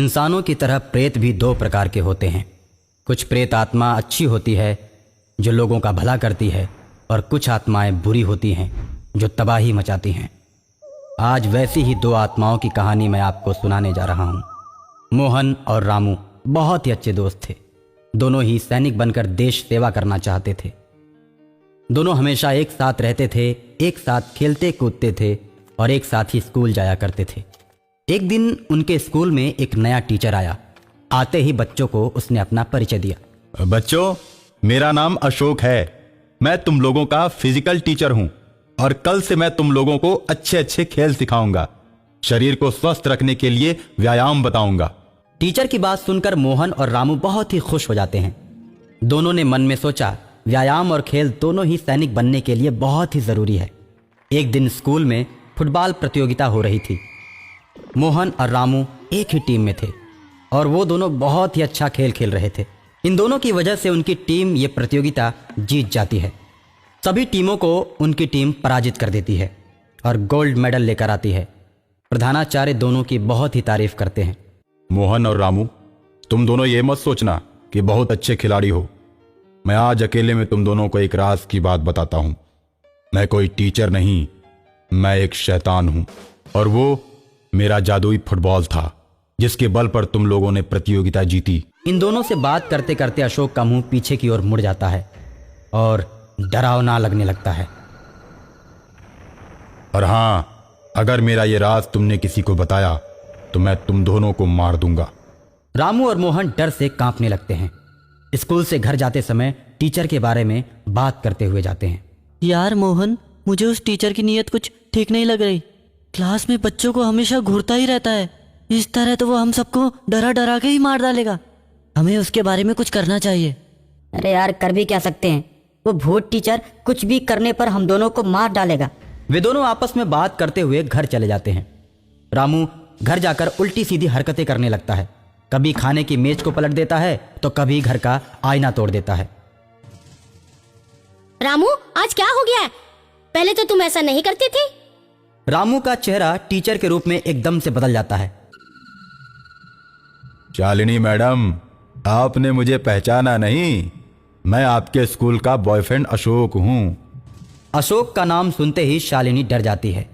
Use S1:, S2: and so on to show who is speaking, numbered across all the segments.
S1: इंसानों की तरह प्रेत भी दो प्रकार के होते हैं। कुछ प्रेत आत्मा अच्छी होती है जो लोगों का भला करती है, और कुछ आत्माएं बुरी होती हैं जो तबाही मचाती हैं। आज वैसी ही दो आत्माओं की कहानी मैं आपको सुनाने जा रहा हूँ। मोहन और रामू बहुत ही अच्छे दोस्त थे। दोनों ही सैनिक बनकर देश सेवा करना चाहते थे। दोनों हमेशा एक साथ रहते थे, एक साथ खेलते कूदते थे और एक साथ ही स्कूल जाया करते थे। एक दिन उनके स्कूल में एक नया टीचर आया। आते ही बच्चों को उसने अपना परिचय दिया।
S2: बच्चों, मेरा नाम अशोक है। मैं तुम लोगों का फिजिकल टीचर हूं और कल से मैं तुम लोगों को अच्छे अच्छे खेल सिखाऊंगा। शरीर को स्वस्थ रखने के लिए व्यायाम बताऊंगा।
S1: टीचर की बात सुनकर मोहन और रामू बहुत ही खुश हो जाते हैं। दोनों ने मन में सोचा, व्यायाम और खेल दोनों ही सैनिक बनने के लिए बहुत ही जरूरी है। एक दिन स्कूल में फुटबॉल प्रतियोगिता हो रही थी। मोहन और रामू एक ही टीम में थे और वो दोनों बहुत ही अच्छा खेल खेल रहे थे। इन दोनों की वजह से उनकी टीम ये प्रतियोगिता जीत जाती है। सभी टीमों को उनकी टीम पराजित कर देती है और गोल्ड मेडल लेकर आती है। प्रधानाचार्य दोनों की बहुत ही तारीफ करते हैं।
S2: मोहन और रामू, तुम दोनों ये मत सोचना कि बहुत अच्छे खिलाड़ी हो। मैं आज अकेले में तुम दोनों को एक राज की बात बताता हूं। मैं कोई टीचर नहीं, मैं एक शैतान हूं और वो मेरा जादुई फुटबॉल था जिसके बल पर तुम लोगों ने प्रतियोगिता जीती।
S1: इन दोनों से बात करते करते अशोक का मुंह पीछे की ओर मुड़ जाता है और डरावना लगने लगता है।
S2: और हां, अगर मेरा ये राज तुमने किसी को बताया तो मैं तुम दोनों को मार दूंगा।
S1: रामू और मोहन डर से कांपने लगते हैं। स्कूल से घर जाते समय टीचर के बारे में बात करते हुए जाते हैं।
S3: यार मोहन, मुझे उस टीचर की नीयत कुछ ठीक नहीं लग रही। क्लास में बच्चों को हमेशा घूरता ही रहता है। इस तरह तो वो हम सबको डरा डरा के ही मार डालेगा। हमें उसके बारे में कुछ करना चाहिए।
S4: अरे यार, कर भी क्या सकते हैं? वो भूत टीचर कुछ भी करने पर हम दोनों को मार डालेगा।
S1: वे दोनों आपस में बात करते हुए घर चले जाते हैं। रामू घर जाकर उल्टी सीधी हरकतें करने लगता है। कभी खाने की मेज को पलट देता है तो कभी घर का आईना तोड़ देता है।
S5: रामू, आज क्या हो गया है? पहले तो तुम ऐसा नहीं करते थे।
S1: रामू का चेहरा टीचर के रूप में एकदम से बदल जाता है।
S2: शालिनी मैडम, आपने मुझे पहचाना नहीं? मैं आपके स्कूल का बॉयफ्रेंड अशोक हूं।
S1: अशोक का नाम सुनते ही शालिनी डर जाती है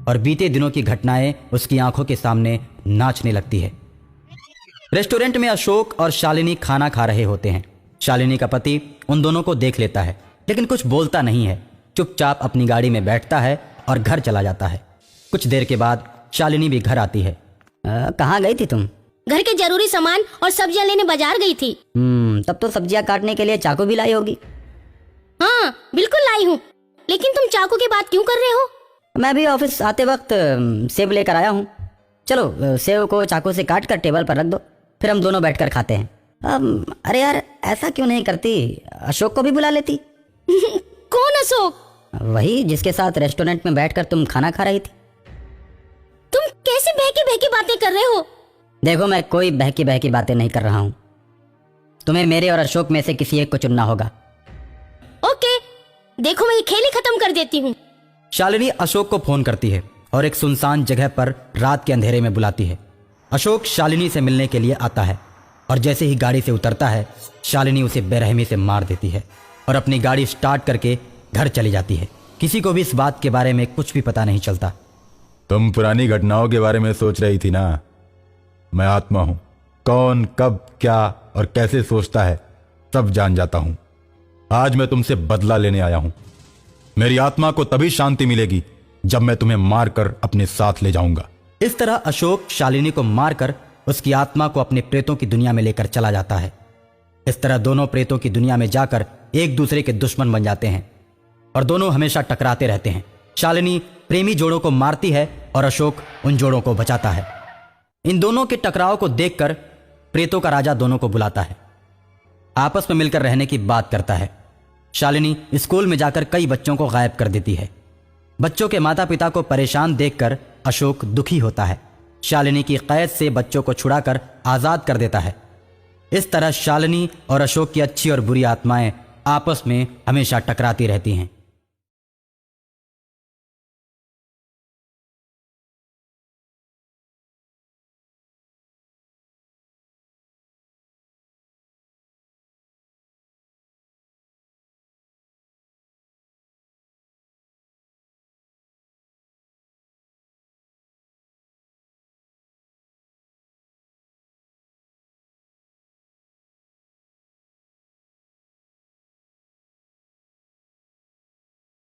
S1: और बीते दिनों की घटनाएं उसकी आंखों के सामने नाचने लगती है। रेस्टोरेंट में अशोक और शालिनी खाना खा रहे होते हैं। शालिनी का पति उन दोनों को देख लेता है लेकिन कुछ बोलता नहीं है। चुपचाप अपनी गाड़ी में बैठता है और घर चला जाता है। कुछ देर के बाद शालिनी भी घर आती है।
S4: कहाँ गई थी तुम?
S5: घर के जरूरी सामान और सब्जियां लेने बाजार गई थी।
S4: तब तो सब्जियां काटने के लिए चाकू भी लाई होगी।
S5: हाँ, बिल्कुल लाई हूँ। लेकिन तुम चाकू की बात क्यों कर रहे हो?
S4: मैं भी ऑफिस आते वक्त सेब लेकर आया हूँ। चलो, सेब को चाकू से काट कर टेबल पर रख दो, फिर हम दोनों बैठकर खाते हैं। अरे यार, ऐसा क्यों नहीं करती? अशोक को भी बुला लेती।
S5: कौन अशोक?
S4: वही जिसके साथ रेस्टोरेंट में बैठकर तुम खाना खा रही थी।
S5: तुम कैसी बहकी बहकी बातें कर रहे हो?
S4: देखो, मैं कोई बहकी बहकी बातें नहीं कर रहा हूँ। तुम्हें मेरे और अशोक में से किसी एक को चुनना होगा।
S5: ओके, देखो मैं ये खेल ही खत्म कर देती हूँ।
S1: शालिनी अशोक को फोन करती है और एक सुनसान जगह पर रात के अंधेरे में बुलाती है। अशोक शालिनी से मिलने के लिए आता है और जैसे ही गाड़ी से उतरता है, शालिनी उसे बेरहमी से मार देती है और अपनी गाड़ी स्टार्ट करके घर चली जाती है। किसी को भी इस बात के बारे में कुछ भी पता नहीं चलता।
S2: तुम पुरानी घटनाओं के बारे में सोच रही थी ना? मैं आत्मा हूं। कौन, कब, क्या और कैसे सोचता है सब जान जाता हूं। आज मैं तुमसे बदला लेने आया हूं। मेरी आत्मा को तभी शांति मिलेगी जब मैं तुम्हें मारकर अपने साथ ले जाऊंगा।
S1: इस तरह अशोक शालिनी को मारकर उसकी आत्मा को अपने प्रेतों की दुनिया में लेकर चला जाता है। इस तरह दोनों प्रेतों की दुनिया में जाकर एक दूसरे के दुश्मन बन जाते हैं और दोनों हमेशा टकराते रहते हैं। शालिनी प्रेमी जोड़ों को मारती है और अशोक उन जोड़ों को बचाता है। इन दोनों के टकराव को देखकर प्रेतों का राजा दोनों को बुलाता है। आपस में मिलकर रहने की बात करता है। शालिनी स्कूल में जाकर कई बच्चों को गायब कर देती है। बच्चों के माता पिता को परेशान देखकर अशोक दुखी होता है। शालिनी की कैद से बच्चों को छुड़ाकर आजाद कर देता है। इस तरह शालिनी और अशोक की अच्छी और बुरी आत्माएं आपस में हमेशा टकराती रहती हैं।